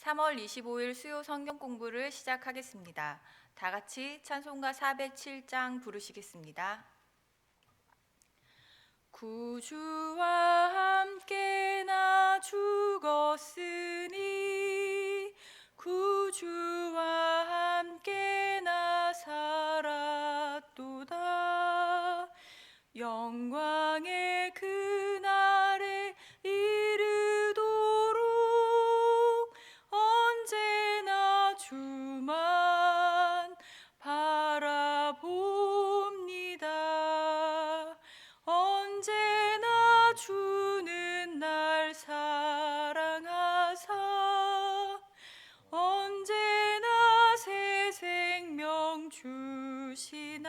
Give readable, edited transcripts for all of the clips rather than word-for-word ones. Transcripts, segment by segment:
3월 25일 수요 성경 공부를 시작하겠습니다. 다 같이 찬송가 407장 부르시겠습니다. 구주와 함께 나 죽었으니 구주와 함께 나 살았도다. 영광의 그날에 이르도록 언제나 주만 바라봅니다. 언제나 주는 날 사랑하사 언제나 새 생명 주시나니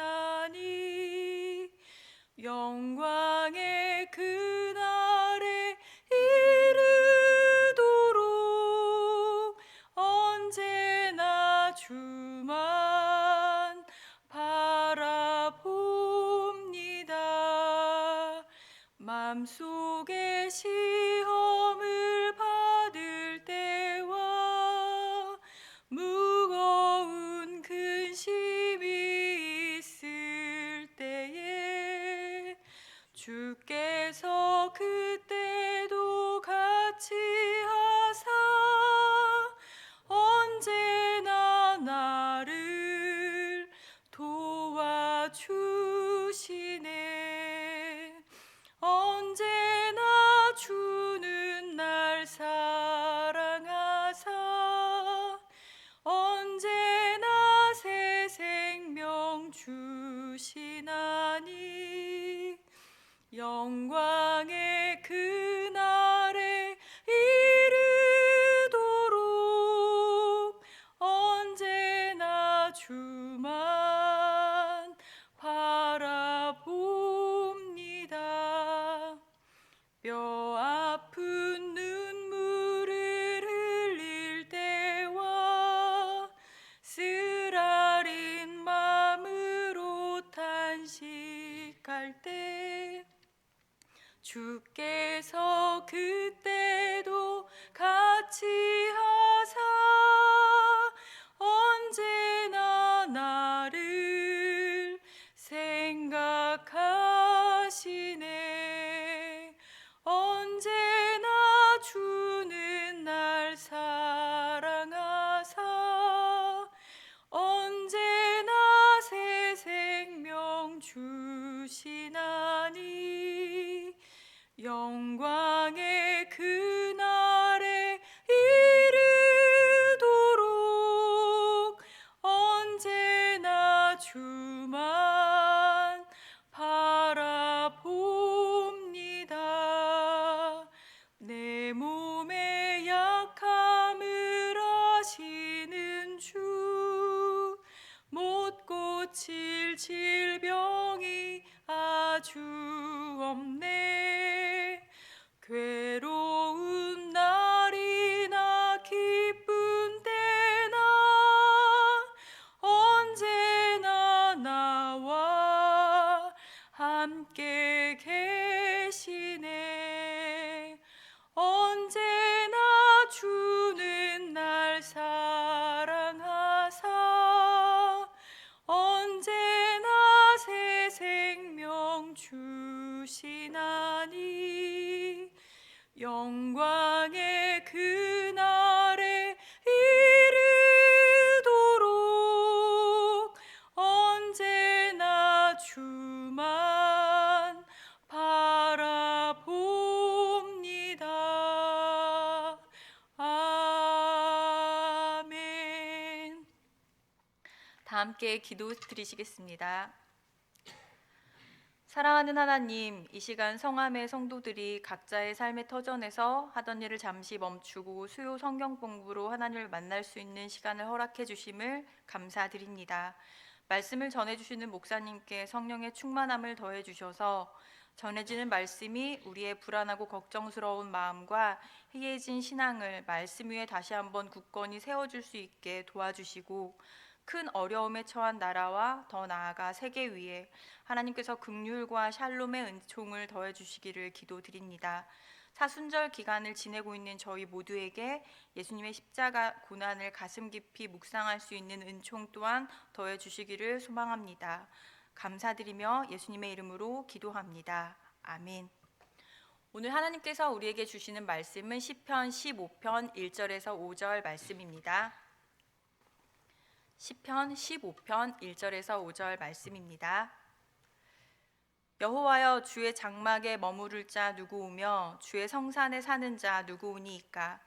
영광의 그날에 이르도록 언제나 주만 바라봅니다. 맘속에 시험을 받을 때와 무거운 근심이 있을 때에 주께서 그때도 같이 하사 언제나 나를 도와주시네. 언제나 주는 날 사랑하사 언제나 새 생명 주시나니 영광의 그날에 이르도록 언제나 주만 바라봅니다. 뼈 아픈 눈물을 흘릴 때와 쓰라린 마음으로 탄식할 때 주께서 그때도 같이 하사 언제나 나를 생각하시네. 언제나 주는 날 사랑하사 언제나 새 생명 주시나니 영광의 그날에 이르도록 언제나 주만 바라봅니다. 내 몸의 약함을 아시는 주 못 고칠 질병이 아주 없네. 괴로운 날이나 기쁜 때나 언제나 나와 함께 계시네. 언제나 주는 날 사랑하사 언제나 새 생명 주시나니 영광의 그날에 이르도록 언제나 주만 바라봅니다. 아멘. 다 함께 기도 드리시겠습니다. 사랑하는 하나님, 이 시간 성함의 성도들이 각자의 삶의 터전에서 하던 일을 잠시 멈추고 수요 성경 공부로 하나님을 만날 수 있는 시간을 허락해 주심을 감사드립니다. 말씀을 전해주시는 목사님께 성령의 충만함을 더해 주셔서 전해지는 말씀이 우리의 불안하고 걱정스러운 마음과 해이해진 신앙을 말씀 위에 다시 한번 굳건히 세워줄 수 있게 도와주시고 큰 어려움에 처한 나라와 더 나아가 세계 위에 하나님께서 긍휼과 샬롬의 은총을 더해 주시기를 기도드립니다. 사순절 기간을 지내고 있는 저희 모두에게 예수님의 십자가 고난을 가슴 깊이 묵상할 수 있는 은총 또한 더해 주시기를 소망합니다. 감사드리며 예수님의 이름으로 기도합니다. 아멘. 오늘 하나님께서 우리에게 주시는 말씀은 시편 15편 1절에서 5절 말씀입니다. 시편 15편 1절에서 5절 말씀입니다. 여호와여, 주의 장막에 머무를 자 누구오며 주의 성산에 사는 자 누구오니이까?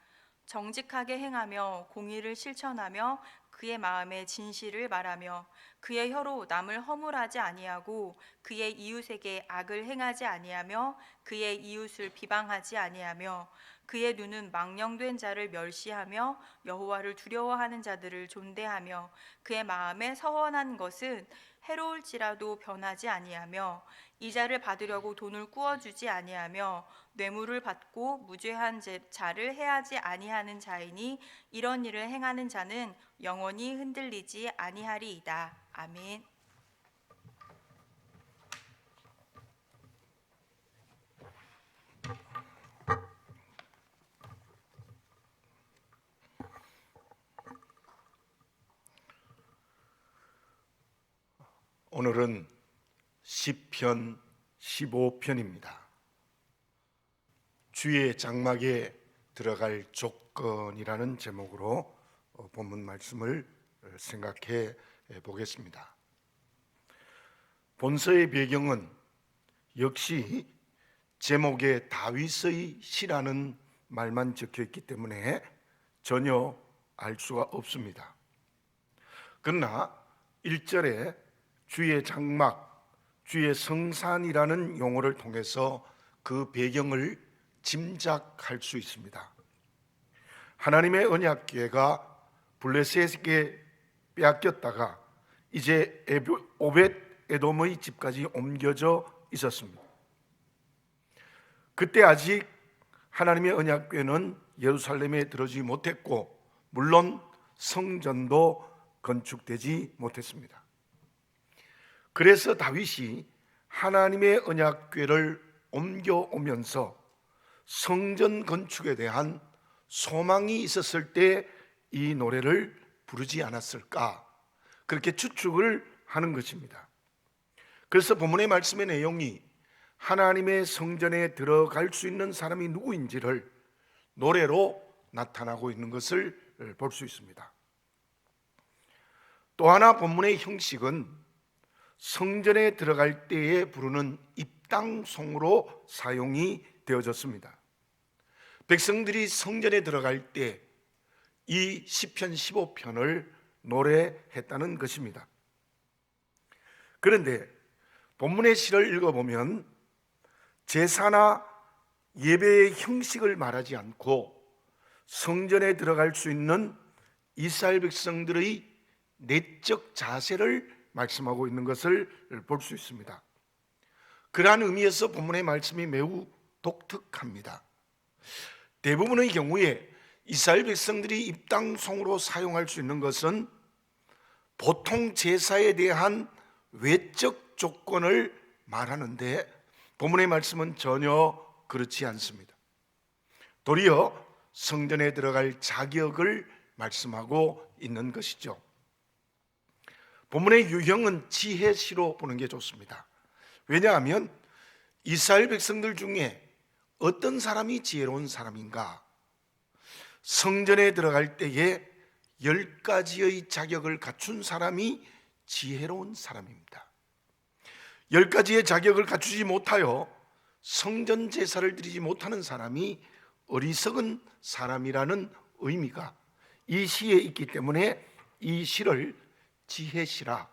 정직하게 행하며 공의를 실천하며 그의 마음에 진실을 말하며 그의 혀로 남을 허물하지 아니하고 그의 이웃에게 악을 행하지 아니하며 그의 이웃을 비방하지 아니하며 그의 눈은 망령된 자를 멸시하며 여호와를 두려워하는 자들을 존대하며 그의 마음에 서원한 것은 해로울지라도 변하지 아니하며 이자를 받으려고 돈을 꾸어주지 아니하며 뇌물을 받고 무죄한 자를 해하지 아니하는 자이니 이런 일을 행하는 자는 영원히 흔들리지 아니하리이다. 아멘. 오늘은 시편 15편입니다. 주의 장막에 들어갈 조건이라는 제목으로 본문 말씀을 생각해 보겠습니다. 본서의 배경은 역시 제목에 다윗의 시라는 말만 적혀 있기 때문에 전혀 알 수가 없습니다. 그러나 1절에 주의 장막, 주의 성산이라는 용어를 통해서 그 배경을 짐작할 수 있습니다. 하나님의 언약궤가 블레셋에게 빼앗겼다가 이제 오벳 에돔의 집까지 옮겨져 있었습니다. 그때 아직 하나님의 언약궤는 예루살렘에 들어오지 못했고 물론 성전도 건축되지 못했습니다. 그래서 다윗이 하나님의 언약궤를 옮겨오면서 성전 건축에 대한 소망이 있었을 때 이 노래를 부르지 않았을까, 그렇게 추측을 하는 것입니다. 그래서 본문의 말씀의 내용이 하나님의 성전에 들어갈 수 있는 사람이 누구인지를 노래로 나타나고 있는 것을 볼 수 있습니다. 또 하나 본문의 형식은 성전에 들어갈 때에 부르는 입당송으로 사용이 되어졌습니다. 백성들이 성전에 들어갈 때 이 시편 15편을 노래했다는 것입니다. 그런데 본문의 시를 읽어보면 제사나 예배의 형식을 말하지 않고 성전에 들어갈 수 있는 이스라엘 백성들의 내적 자세를 말씀하고 있는 것을 볼 수 있습니다. 그러한 의미에서 본문의 말씀이 매우 독특합니다. 대부분의 경우에 이스라엘 백성들이 입당송으로 사용할 수 있는 것은 보통 제사에 대한 외적 조건을 말하는데 본문의 말씀은 전혀 그렇지 않습니다. 도리어 성전에 들어갈 자격을 말씀하고 있는 것이죠. 본문의 유형은 지혜시로 보는 게 좋습니다. 왜냐하면 이스라엘 백성들 중에 어떤 사람이 지혜로운 사람인가? 성전에 들어갈 때에 10가지의 자격을 갖춘 사람이 지혜로운 사람입니다. 10가지의 자격을 갖추지 못하여 성전 제사를 드리지 못하는 사람이 어리석은 사람이라는 의미가 이 시에 있기 때문에 이 시를 지혜시라,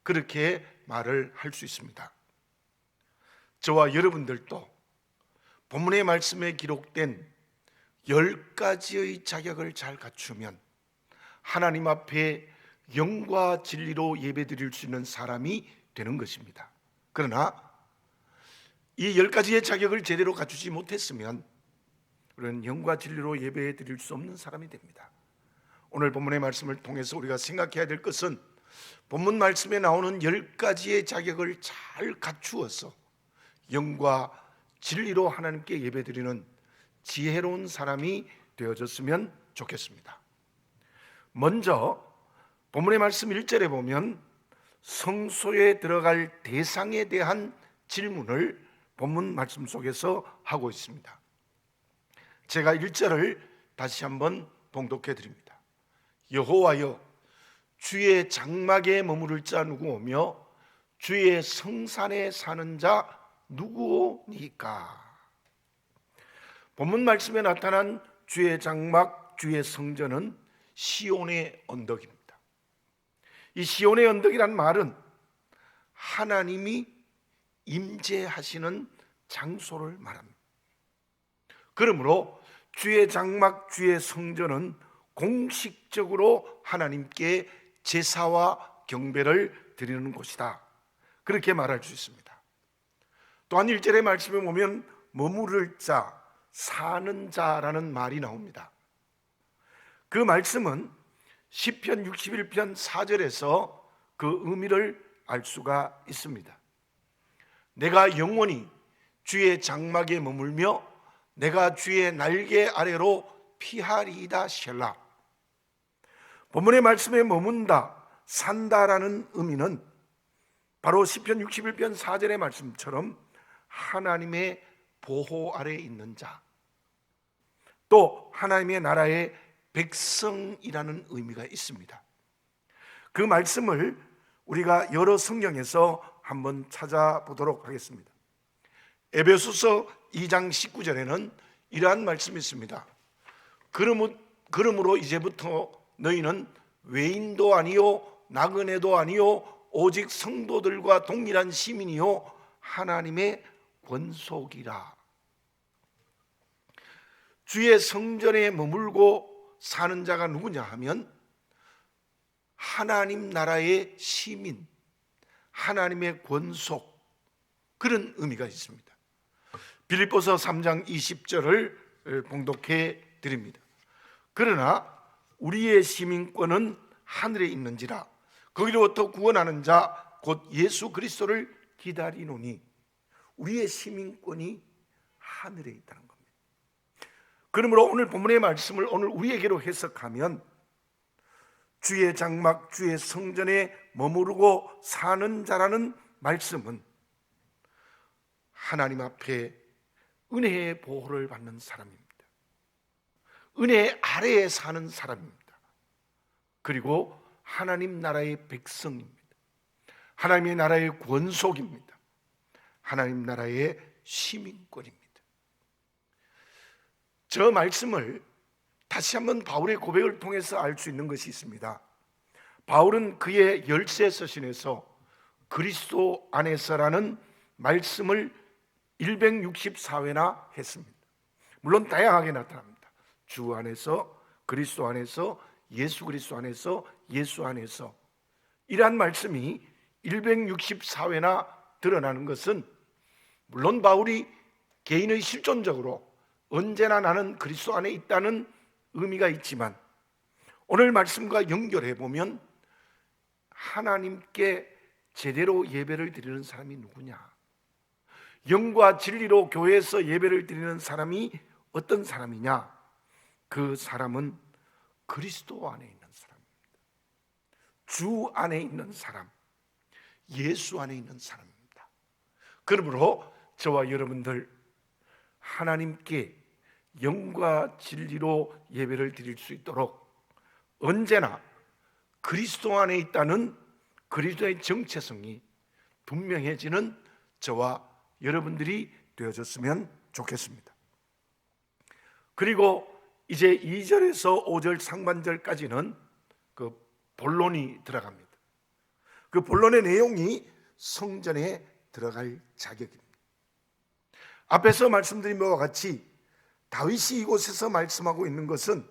그렇게 말을 할 수 있습니다. 저와 여러분들도 본문의 말씀에 기록된 10가지의 자격을 잘 갖추면 하나님 앞에 영과 진리로 예배드릴 수 있는 사람이 되는 것입니다. 그러나 이 10가지의 자격을 제대로 갖추지 못했으면 우리는 영과 진리로 예배드릴 수 없는 사람이 됩니다. 오늘 본문의 말씀을 통해서 우리가 생각해야 될 것은 본문 말씀에 나오는 10가지의 자격을 잘 갖추어서 영과 진리로 하나님께 예배드리는 지혜로운 사람이 되어졌으면 좋겠습니다. 먼저 본문의 말씀 1절에 보면 성소에 들어갈 대상에 대한 질문을 본문 말씀 속에서 하고 있습니다. 제가 1절을 다시 한번 봉독해 드립니다. 여호와여, 주의 장막에 머무를 자 누구오며 주의 성산에 사는 자 누구오니까? 본문 말씀에 나타난 주의 장막, 주의 성전은 시온의 언덕입니다. 이 시온의 언덕이란 말은 하나님이 임재하시는 장소를 말합니다. 그러므로 주의 장막, 주의 성전은 공식적으로 하나님께 제사와 경배를 드리는 곳이다, 그렇게 말할 수 있습니다. 또한 1절의 말씀에 보면 머무를 자, 사는 자라는 말이 나옵니다. 그 말씀은 시편 61편 4절에서 그 의미를 알 수가 있습니다. 내가 영원히 주의 장막에 머물며 내가 주의 날개 아래로 피하리이다 셀라. 본문의 말씀에 머문다, 산다라는 의미는 바로 시편 61편 4절의 말씀처럼 하나님의 보호 아래에 있는 자, 또 하나님의 나라의 백성이라는 의미가 있습니다. 그 말씀을 우리가 여러 성경에서 한번 찾아보도록 하겠습니다. 에베소서 2장 19절에는 이러한 말씀이 있습니다. 그러므로 이제부터 너희는 외인도 아니요 나그네도 아니요 오직 성도들과 동일한 시민이요 하나님의 권속이라. 주의 성전에 머물고 사는 자가 누구냐 하면 하나님 나라의 시민, 하나님의 권속, 그런 의미가 있습니다. 빌립보서 3장 20절을 봉독해 드립니다. 그러나 우리의 시민권은 하늘에 있는지라 거기로부터 구원하는 자 곧 예수 그리스도를 기다리노니. 우리의 시민권이 하늘에 있다는 겁니다. 그러므로 오늘 본문의 말씀을 오늘 우리에게로 해석하면 주의 장막, 주의 성전에 머무르고 사는 자라는 말씀은 하나님 앞에 은혜의 보호를 받는 사람입니다. 은혜 아래에 사는 사람입니다. 그리고 하나님 나라의 백성입니다. 하나님의 나라의 권속입니다. 하나님 나라의 시민권입니다. 저 말씀을 다시 한번 바울의 고백을 통해서 알 수 있는 것이 있습니다. 바울은 그의 열세 서신에서 그리스도 안에서라는 말씀을 164회나 했습니다. 물론 다양하게 나타납니다. 주 안에서, 그리스도 안에서, 예수 그리스도 안에서, 예수 안에서, 이러한 말씀이 164회나 드러나는 것은 물론 바울이 개인의 실존적으로 언제나 나는 그리스도 안에 있다는 의미가 있지만 오늘 말씀과 연결해 보면 하나님께 제대로 예배를 드리는 사람이 누구냐, 영과 진리로 교회에서 예배를 드리는 사람이 어떤 사람이냐, 그 사람은 그리스도 안에 있는 사람입니다. 주 안에 있는 사람, 예수 안에 있는 사람입니다. 그러므로 저와 여러분들 하나님께 영과 진리로 예배를 드릴 수 있도록 언제나 그리스도 안에 있다는 그리스도의 정체성이 분명해지는 저와 여러분들이 되어졌으면 좋겠습니다. 그리고 이제 2절에서 5절 상반절까지는 그 본론이 들어갑니다. 그 본론의 내용이 성전에 들어갈 자격입니다. 앞에서 말씀드린 바와 같이 다윗이 이곳에서 말씀하고 있는 것은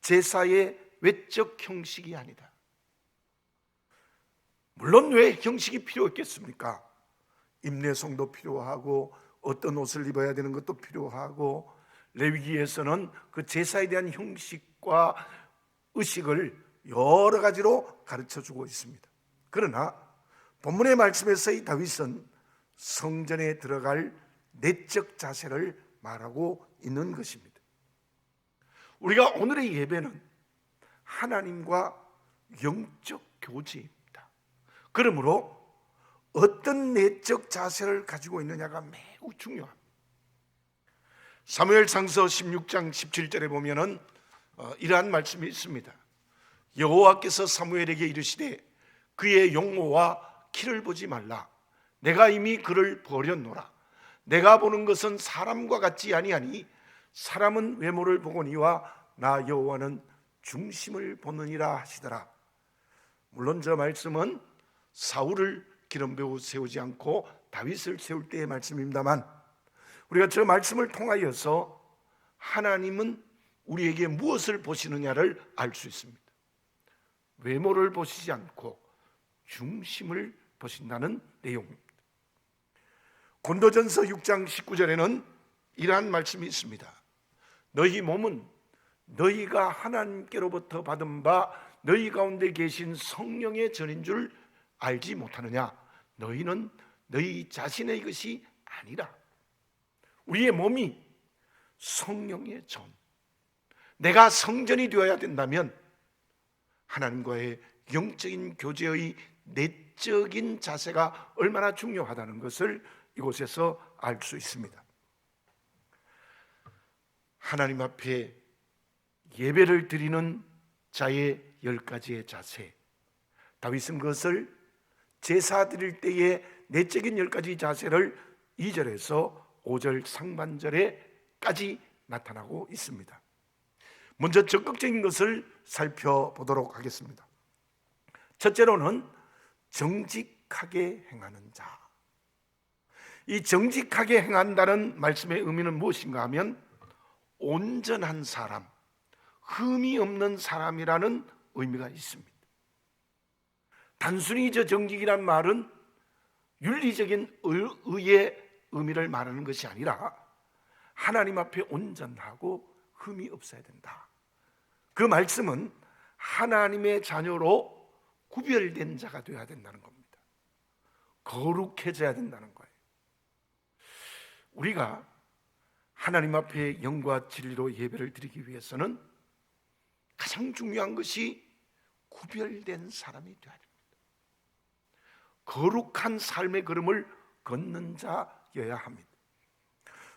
제사의 외적 형식이 아니다. 물론 왜 형식이 필요했겠습니까? 임내성도 필요하고 어떤 옷을 입어야 되는 것도 필요하고 레위기에서는 그 제사에 대한 형식과 의식을 여러 가지로 가르쳐주고 있습니다. 그러나 본문의 말씀에서 이 다윗은 성전에 들어갈 내적 자세를 말하고 있는 것입니다. 우리가 오늘의 예배는 하나님과 영적 교제입니다. 그러므로 어떤 내적 자세를 가지고 있느냐가 매우 중요합니다. 사무엘상서 16장 17절에 보면은 이러한 말씀이 있습니다. 여호와께서 사무엘에게 이르시되 그의 용모와 키를 보지 말라. 내가 이미 그를 버렸노라. 내가 보는 것은 사람과 같지 아니하니 사람은 외모를 보거니와 나 여호와는 중심을 보느니라 하시더라. 물론 저 말씀은 사울을 기름배우 세우지 않고 다윗을 세울 때의 말씀입니다만, 우리가 저 말씀을 통하여서 하나님은 우리에게 무엇을 보시느냐를 알 수 있습니다. 외모를 보시지 않고 중심을 보신다는 내용입니다. 고린도전서 6장 19절에는 이러한 말씀이 있습니다. 너희 몸은 너희가 하나님께로부터 받은 바 너희 가운데 계신 성령의 전인 줄 알지 못하느냐? 너희는 너희 자신의 것이 아니라. 우리의 몸이 성령의 전, 내가 성전이 되어야 된다면 하나님과의 영적인 교제의 내적인 자세가 얼마나 중요하다는 것을 이곳에서 알 수 있습니다. 하나님 앞에 예배를 드리는 자의 10가지의 자세, 다윗은 그것을 제사 드릴 때의 내적인 10가지 자세를 2절에서 5절 상반절에까지 나타나고 있습니다. 먼저 적극적인 것을 살펴보도록 하겠습니다. 첫째로는 정직하게 행하는 자. 이 정직하게 행한다는 말씀의 의미는 무엇인가 하면 온전한 사람, 흠이 없는 사람이라는 의미가 있습니다. 단순히 저 정직이란 말은 윤리적인 의의 의미를 말하는 것이 아니라 하나님 앞에 온전하고 흠이 없어야 된다. 그 말씀은 하나님의 자녀로 구별된 자가 되어야 된다는 겁니다. 거룩해져야 된다는 거예요. 우리가 하나님 앞에 영과 진리로 예배를 드리기 위해서는 가장 중요한 것이 구별된 사람이 되어야 됩니다. 거룩한 삶의 걸음을 걷는 자여야 합니다.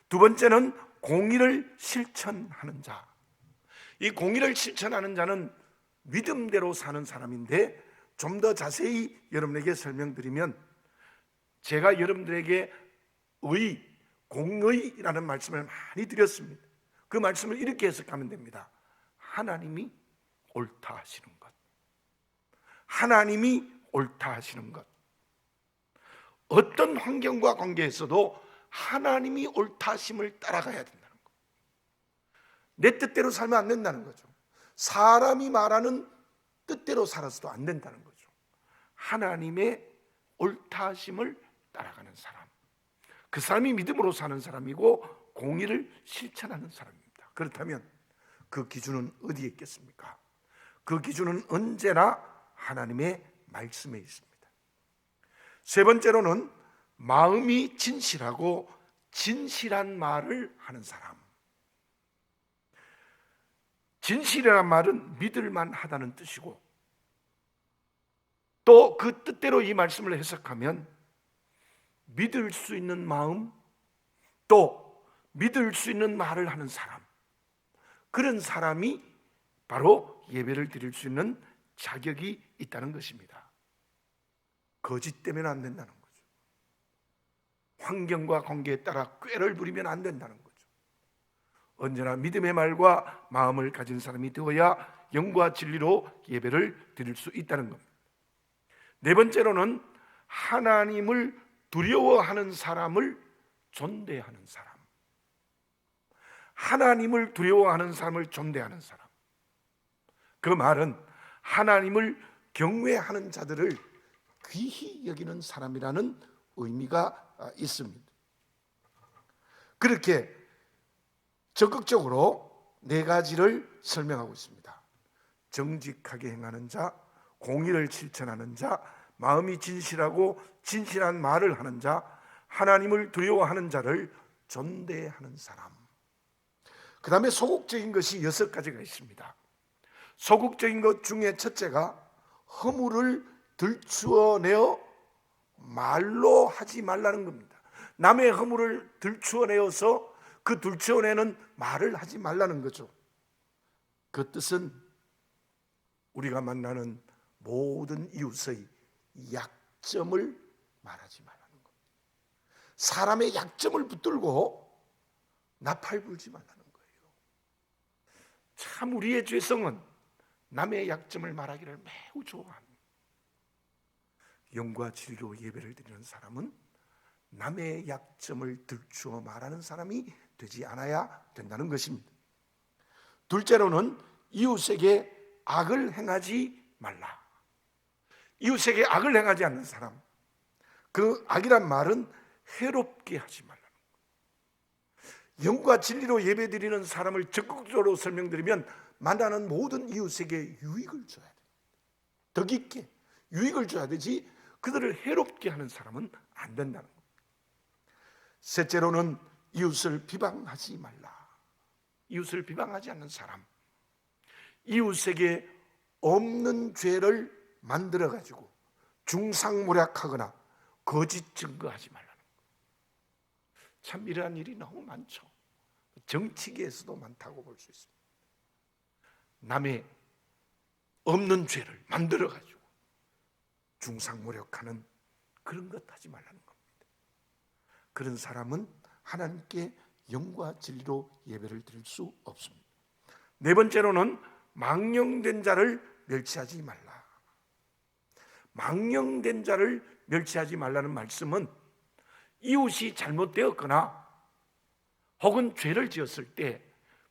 두 번째는 공의를 실천하는 자. 이 공의를 실천하는 자는 믿음대로 사는 사람인데, 좀 더 자세히 여러분에게 설명드리면, 제가 여러분들에게 공의라는 말씀을 많이 드렸습니다. 그 말씀을 이렇게 해석하면 됩니다. 하나님이 옳다 하시는 것, 하나님이 옳다 하시는 것. 어떤 환경과 관계에서도 하나님이 옳다 하심을 따라가야 된다는 것. 내 뜻대로 살면 안 된다는 거죠. 사람이 말하는 뜻대로 살아서도 안 된다는 거죠. 하나님의 옳다 하심을 따라가는 사람, 그 사람이 믿음으로 사는 사람이고 공의를 실천하는 사람입니다. 그렇다면 그 기준은 어디에 있겠습니까? 그 기준은 언제나 하나님의 말씀에 있습니다. 세 번째로는 마음이 진실하고 진실한 말을 하는 사람. 진실이라는 말은 믿을만 하다는 뜻이고, 또 그 뜻대로 이 말씀을 해석하면 믿을 수 있는 마음, 또 믿을 수 있는 말을 하는 사람, 그런 사람이 바로 예배를 드릴 수 있는 자격이 있다는 것입니다. 거짓 되면 안 된다는 거죠. 환경과 관계에 따라 꾀를 부리면 안 된다는 거죠. 언제나 믿음의 말과 마음을 가진 사람이 되어야 영과 진리로 예배를 드릴 수 있다는 겁니다. 네 번째로는 하나님을 두려워하는 사람을 존대하는 사람. 하나님을 두려워하는 사람을 존대하는 사람. 그 말은 하나님을 경외하는 자들을 귀히 여기는 사람이라는 의미가 있습니다. 그렇게 적극적으로 네 가지를 설명하고 있습니다. 정직하게 행하는 자, 공의를 실천하는 자, 마음이 진실하고 진실한 말을 하는 자, 하나님을 두려워하는 자를 존대하는 사람. 그 다음에 소극적인 것이 6가지가 있습니다. 소극적인 것 중에 첫째가 허물을 들추어내어 말로 하지 말라는 겁니다. 남의 허물을 들추어내어서 그 들추어내는 말을 하지 말라는 거죠. 그 뜻은 우리가 만나는 모든 이웃의 약점을 말하지 말라는 겁니다. 사람의 약점을 붙들고 나팔 불지 말라는 거예요. 참 우리의 죄성은 남의 약점을 말하기를 매우 좋아합니다. 영과 진리로 예배를 드리는 사람은 남의 약점을 들추어 말하는 사람이 되지 않아야 된다는 것입니다. 둘째로는 이웃에게 악을 행하지 말라. 이웃에게 악을 행하지 않는 사람, 그 악이란 말은 해롭게 하지 말라는 거예요. 영과 진리로 예배드리는 사람을 적극적으로 설명드리면 만나는 모든 이웃에게 유익을 줘야 돼요. 더 깊게 유익을 줘야 되지 그들을 해롭게 하는 사람은 안 된다는 겁니다. 셋째로는 이웃을 비방하지 말라. 이웃을 비방하지 않는 사람, 이웃에게 없는 죄를 만들어가지고 중상모략하거나 거짓 증거하지 말라는 거예요. 참 이러한 일이 너무 많죠. 정치계에서도 많다고 볼 수 있습니다. 남의 없는 죄를 만들어가지고 중상모략하는 그런 것 하지 말라는 겁니다. 그런 사람은 하나님께 영과 진리로 예배를 드릴 수 없습니다. 네 번째로는 망령된 자를 멸치하지 말라. 망령된 자를 멸치하지 말라는 말씀은 이웃이 잘못되었거나 혹은 죄를 지었을 때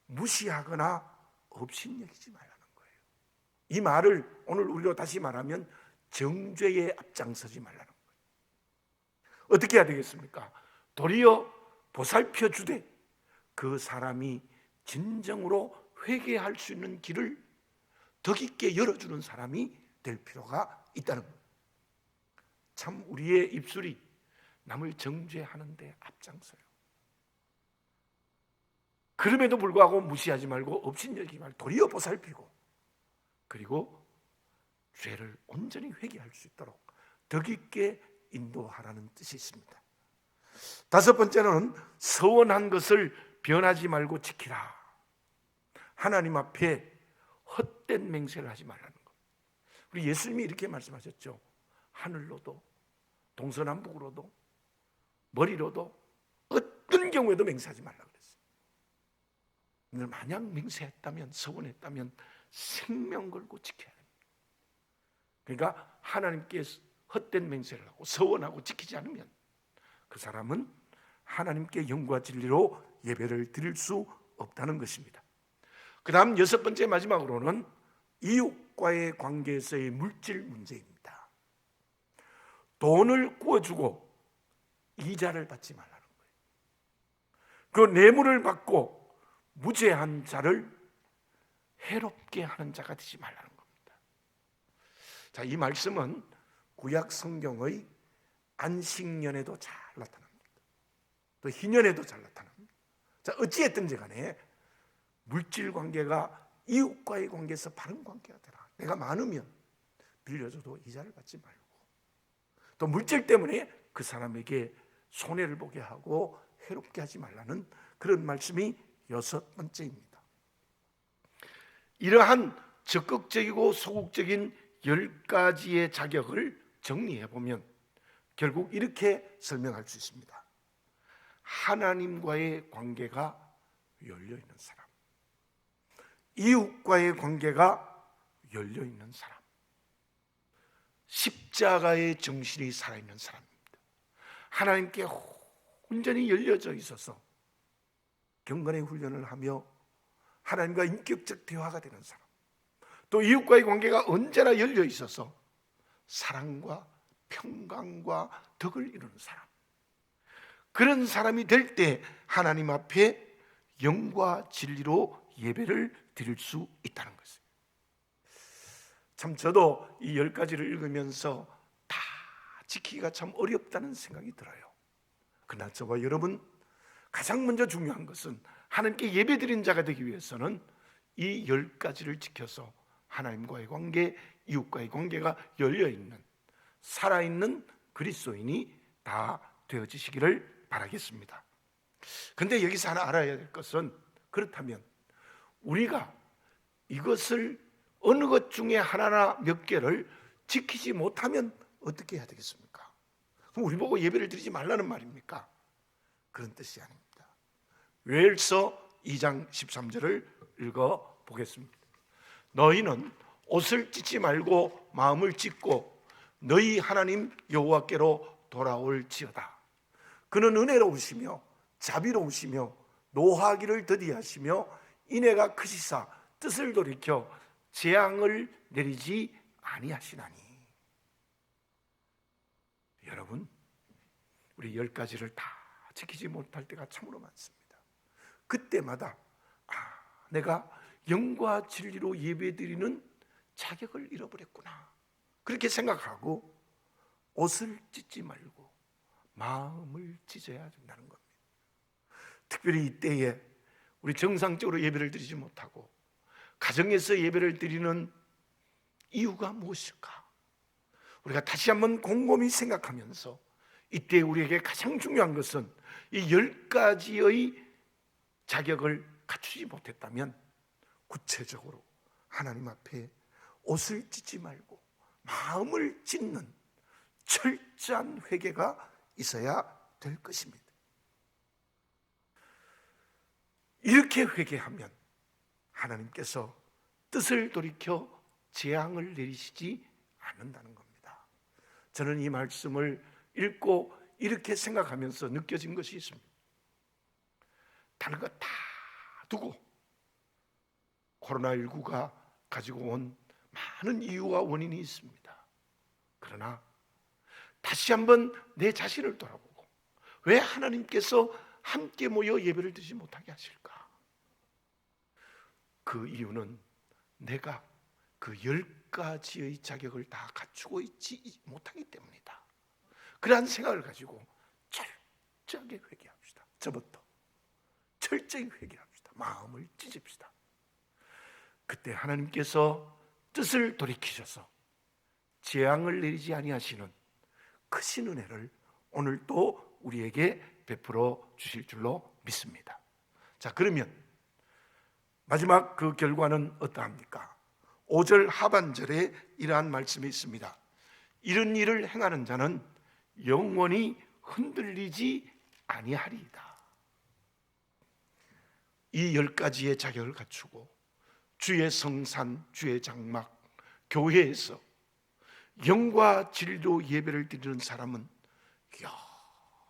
무시하거나 업신여기지 말라는 거예요. 이 말을 오늘 우리로 다시 말하면 정죄에 앞장서지 말라는 거예요. 어떻게 해야 되겠습니까? 도리어 보살펴 주되 그 사람이 진정으로 회개할 수 있는 길을 더 깊게 열어주는 사람이 될 필요가 있다는 거예요. 참 우리의 입술이 남을 정죄하는데 앞장서요. 그럼에도 불구하고 무시하지 말고 업신여기지 말고 도리어 보살피고, 그리고 죄를 온전히 회개할 수 있도록 더 깊게 인도하라는 뜻이 있습니다. 다섯 번째는 서원한 것을 변하지 말고 지키라. 하나님 앞에 헛된 맹세를 하지 말라는 것. 우리 예수님이 이렇게 말씀하셨죠. 하늘로도 동서남북으로도 머리로도 어떤 경우에도 맹세하지 말라 그랬어요. 만약 맹세했다면, 서원했다면 생명 걸고 지켜야 됩니다. 그러니까 하나님께 헛된 맹세를 하고 서원하고 지키지 않으면 그 사람은 하나님께 영과 진리로 예배를 드릴 수 없다는 것입니다. 그 다음 여섯 번째 마지막으로는 이웃과의 관계에서의 물질 문제입니다. 돈을 구워주고 이자를 받지 말라는 거예요. 그 뇌물을 받고 무죄한 자를 해롭게 하는 자가 되지 말라는 겁니다. 자, 이 말씀은 구약 성경의 안식년에도 잘 나타납니다. 또 희년에도 잘 나타납니다. 자, 어찌했든지 간에 물질 관계가 이웃과의 관계에서 바른 관계가 되라. 내가 많으면 빌려줘도 이자를 받지 말고, 또 물질 때문에 그 사람에게 손해를 보게 하고 해롭게 하지 말라는 그런 말씀이 여섯 번째입니다. 이러한 적극적이고 소극적인 10가지의 자격을 정리해 보면 결국 이렇게 설명할 수 있습니다. 하나님과의 관계가 열려있는 사람, 이웃과의 관계가 열려있는 사람, 십자가의 정신이 살아있는 사람입니다. 하나님께 온전히 열려져 있어서 경건의 훈련을 하며 하나님과 인격적 대화가 되는 사람, 또 이웃과의 관계가 언제나 열려 있어서 사랑과 평강과 덕을 이루는 사람, 그런 사람이 될 때 하나님 앞에 영과 진리로 예배를 드릴 수 있다는 것이에요. 참 저도 이 10가지를 읽으면서 다 지키기가 참 어렵다는 생각이 들어요. 그러나 저와 여러분, 가장 먼저 중요한 것은 하나님께 예배드린 자가 되기 위해서는 이 10가지를 지켜서 하나님과의 관계, 이웃과의 관계가 열려있는 살아있는 그리스도인이 다 되어지시기를 바라겠습니다. 근데 여기서 하나 알아야 될 것은, 그렇다면 우리가 이것을 어느 것 중에 하나나 몇 개를 지키지 못하면 어떻게 해야 되겠습니까? 그럼 우리 보고 예배를 드리지 말라는 말입니까? 그런 뜻이 아닙니다. 요엘서 2장 13절을 읽어보겠습니다. 너희는 옷을 찢지 말고 마음을 찢고 너희 하나님 여호와께로 돌아올지어다. 그는 은혜로우시며 자비로우시며 노하기를 더디하시며 인애가 크시사 뜻을 돌이켜 재앙을 내리지 아니하시나니. 여러분, 우리 10가지를 다 지키지 못할 때가 참으로 많습니다. 그때마다 내가 영과 진리로 예배드리는 자격을 잃어버렸구나, 그렇게 생각하고 옷을 찢지 말고 마음을 찢어야 된다는 겁니다. 특별히 이때에 우리 정상적으로 예배를 드리지 못하고 가정에서 예배를 드리는 이유가 무엇일까? 우리가 다시 한번 곰곰이 생각하면서 이때 우리에게 가장 중요한 것은 이 10가지의 자격을 갖추지 못했다면 구체적으로 하나님 앞에 옷을 찢지 말고 마음을 찢는 철저한 회개가 있어야 될 것입니다. 이렇게 회개하면 하나님께서 뜻을 돌이켜 재앙을 내리시지 않는다는 겁니다. 저는 이 말씀을 읽고 이렇게 생각하면서 느껴진 것이 있습니다. 다른 것 다 두고 코로나19가 가지고 온 많은 이유와 원인이 있습니다. 그러나 다시 한번 내 자신을 돌아보고 왜 하나님께서 함께 모여 예배를 드리지 못하게 하실까? 그 이유는 내가 그 10가지의 자격을 다 갖추고 있지 못하기 때문이다. 그러한 생각을 가지고 철저하게 회개합시다. 저부터 철저히 회개합시다. 마음을 찢읍시다. 그때 하나님께서 뜻을 돌이키셔서 재앙을 내리지 아니하시는 크신 은혜를 오늘 또 우리에게 베풀어 주실 줄로 믿습니다. 자, 그러면 마지막 그 결과는 어떠합니까? 5절 하반절에 이러한 말씀이 있습니다. 이런 일을 행하는 자는 영원히 흔들리지 아니하리이다. 이 10가지의 자격을 갖추고 주의 성산, 주의 장막, 교회에서 영과 진리로 예배를 드리는 사람은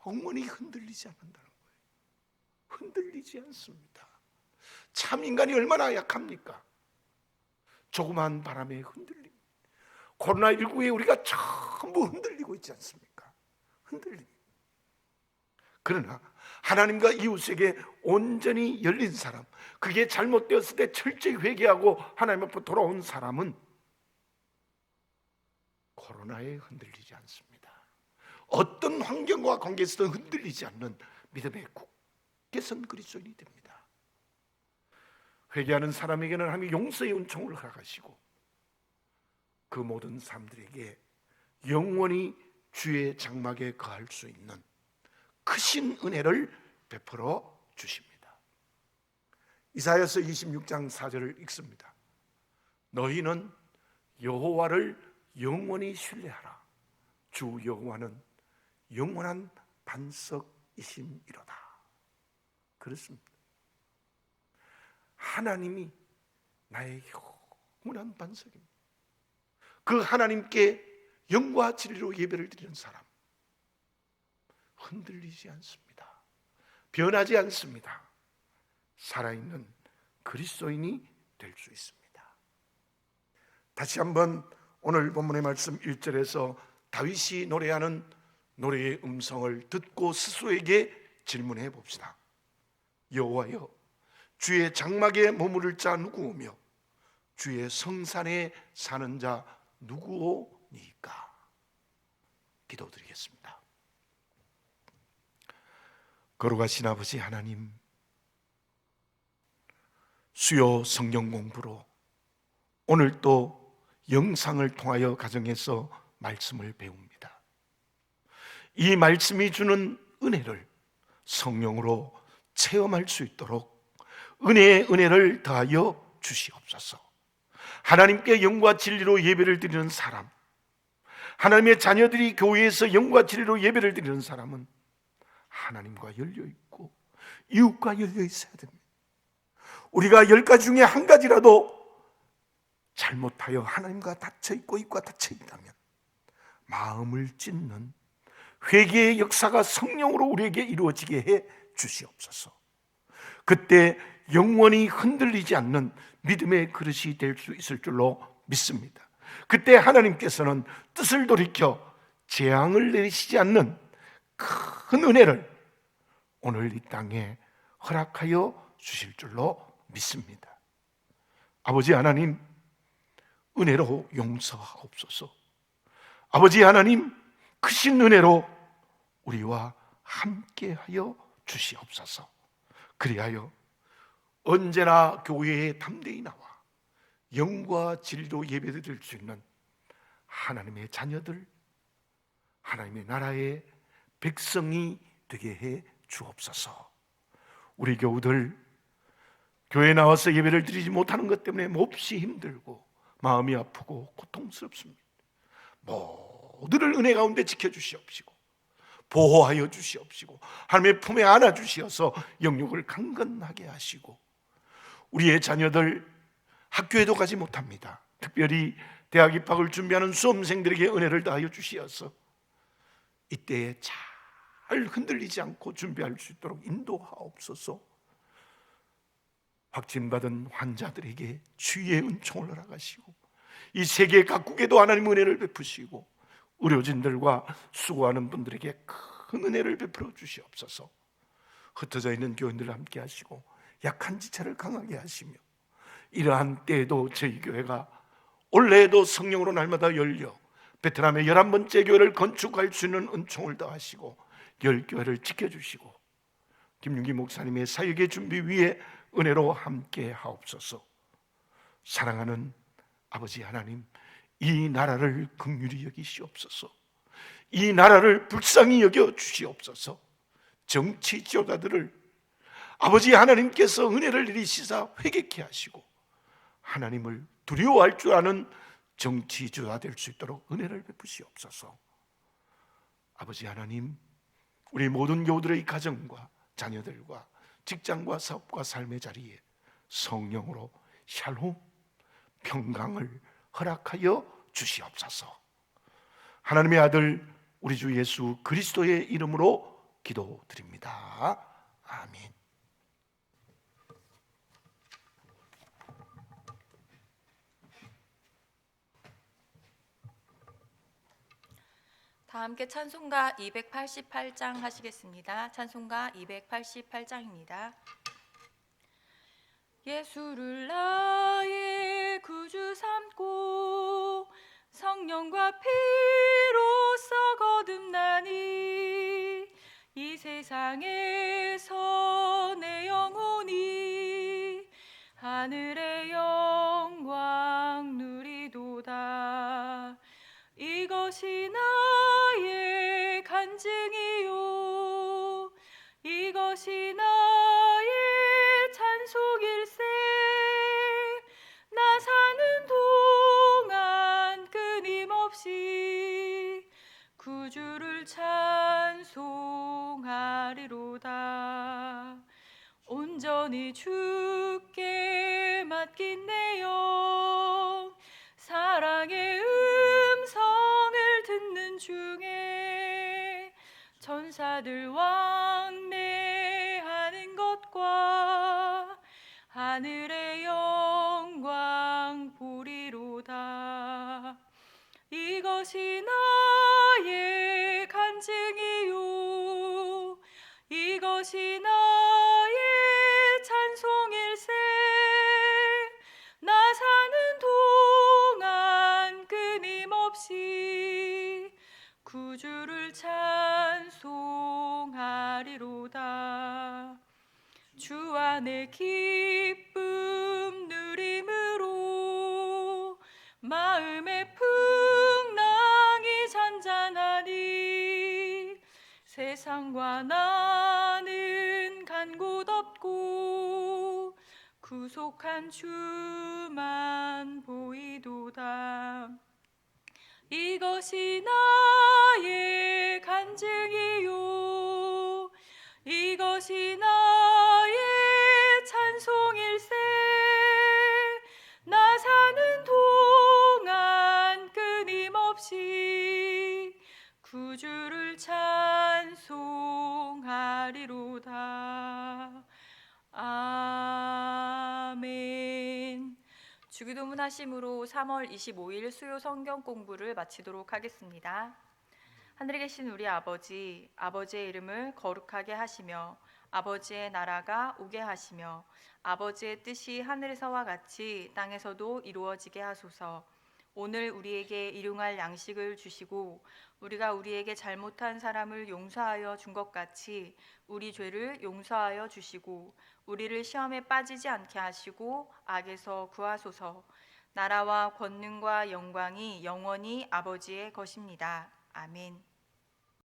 영원히 흔들리지 않는다는 거예요. 흔들리지 않습니다. 참 인간이 얼마나 약합니까? 조그만 바람에 흔들림. 코로나19에 우리가 전부 흔들리고 있지 않습니까? 흔들림. 그러나 하나님과 이웃에게 온전히 열린 사람, 그게 잘못되었을 때 철저히 회개하고 하나님 앞으로 돌아온 사람은 코로나에 흔들리지 않습니다. 어떤 환경과 관계에서도 흔들리지 않는 믿음의 굳게 선 그리스도인이 됩니다. 회개하는 사람에게는 하나님이 용서의 은총을 허락하시고 그 모든 사람들에게 영원히 주의 장막에 거할 수 있는 크신 은혜를 베풀어 주십니다. 이사야서 26장 4절을 읽습니다. 너희는 여호와를 영원히 신뢰하라. 주 여호와는 영원한 반석이심이로다. 그렇습니다. 하나님이 나의 영원한 반석입니다. 그 하나님께 영과 진리로 예배를 드리는 사람 흔들리지 않습니다. 변하지 않습니다. 살아있는 그리스도인이 될 수 있습니다. 다시 한번 오늘 본문의 말씀 1절에서 다윗이 노래하는 노래의 음성을 듣고 스스로에게 질문해 봅시다. 여호와여, 주의 장막에 머무를 자 누구오며 주의 성산에 사는 자 누구오니까? 기도드리겠습니다. 거룩하신 아버지 하나님, 수요 성경 공부로 오늘 또 영상을 통하여 가정에서 말씀을 배웁니다. 이 말씀이 주는 은혜를 성령으로 체험할 수 있도록 은혜의 은혜를 더하여 주시옵소서. 하나님께 영과 진리로 예배를 드리는 사람, 하나님의 자녀들이 교회에서 영과 진리로 예배를 드리는 사람은 하나님과 열려있고 이웃과 열려있어야 됩니다. 우리가 10가지 중에 한 가지라도 잘못하여 하나님과 닫혀있고 이웃과 닫혀있다면 마음을 찢는 회개의 역사가 성령으로 우리에게 이루어지게 해 주시옵소서. 그때 영원히 흔들리지 않는 믿음의 그릇이 될 수 있을 줄로 믿습니다. 그때 하나님께서는 뜻을 돌이켜 재앙을 내리시지 않는 큰 은혜를 오늘 이 땅에 허락하여 주실 줄로 믿습니다. 아버지 하나님, 은혜로 용서하옵소서. 아버지 하나님, 크신 은혜로 우리와 함께하여 주시옵소서. 그리하여 언제나 교회에 담대히 나와 영과 진리로 예배드릴 수 있는 하나님의 자녀들, 하나님의 나라의 백성이 되게 해 주옵소서. 우리 교우들 교회에 나와서 예배를 드리지 못하는 것 때문에 몹시 힘들고 마음이 아프고 고통스럽습니다. 모두를 은혜 가운데 지켜주시옵시고 보호하여 주시옵시고 하나님의 품에 안아주시어서 영육을 강건하게 하시고 우리의 자녀들 학교에도 가지 못합니다. 특별히 대학 입학을 준비하는 수험생들에게 은혜를 다하여 주시어서 이때에 잘 흔들리지 않고 준비할 수 있도록 인도하옵소서. 확진받은 환자들에게 주의 은총을 허락하시고 이 세계 각국에도 하나님 은혜를 베푸시고 의료진들과 수고하는 분들에게 큰 은혜를 베풀어 주시옵소서. 흩어져 있는 교인들을 함께 하시고 약한 지체를 강하게 하시며 이러한 때에도 저희 교회가 올해에도 성령으로 날마다 열려 베트남의 11번째 교회를 건축할 수 있는 은총을 더하시고 10교회를 지켜주시고 김윤기 목사님의 사역의 준비 위에 은혜로 함께 하옵소서. 사랑하는 아버지 하나님, 이 나라를 긍휼히 여기시옵소서. 이 나라를 불쌍히 여겨 주시옵소서. 정치 지도자들을 아버지 하나님께서 은혜를 내리시사 회개케 하시고 하나님을 두려워할 줄 아는 정치 지도자 될 수 있도록 은혜를 베푸시옵소서. 아버지 하나님, 우리 모든 교우들의 가정과 자녀들과 직장과 사업과 삶의 자리에 성령으로 샬롬 평강을 허락하여 주시옵소서. 하나님의 아들 우리 주 예수 그리스도의 이름으로 기도드립니다. 아멘. 다 함께 찬송가 288장 하시겠습니다. 찬송가 288장입니다. 예수를 나의 구주 삼고 성령과 피로써 거듭나니 이 세상에서 내 영혼이 하늘의 영광 누리도다. 이것이 나의 간증이요 이것이 나의 찬송일세. 나 사는 동안 끊임없이 구주를 찬송하리로다. 온전히 주께 맡긴 내 영 사랑의 음성을 듣는 중에 천사들 왕래하는 것과 하늘의 영광 보리로다. 이것이 나의 간증이요 이것이 나의 찬송일세. 나 사는 동안 끊임없이 구주를 찬송하리로다. 주 안에 기쁨 세상과 나는 간 곳 없고 구속한 주만 보이도다. 이것이 나의 간증이요 이것이 나의 찬송일세. 나 사는 동안 끊임없이 구주를 찬송하리로다. 아멘. 주기도문 하심으로 3월 25일 수요 성경 공부를 마치도록 하겠습니다. 하늘에 계신 우리 아버지, 아버지의 이름을 거룩하게 하시며 아버지의 나라가 오게 하시며 아버지의 뜻이 하늘에서와 같이 땅에서도 이루어지게 하소서. 오늘 우리에게 일용할 양식을 주시고 우리가 우리에게 잘못한 사람을 용서하여 준 것 같이 우리 죄를 용서하여 주시고 우리를 시험에 빠지지 않게 하시고 악에서 구하소서. 나라와 권능과 영광이 영원히 아버지의 것입니다. 아멘.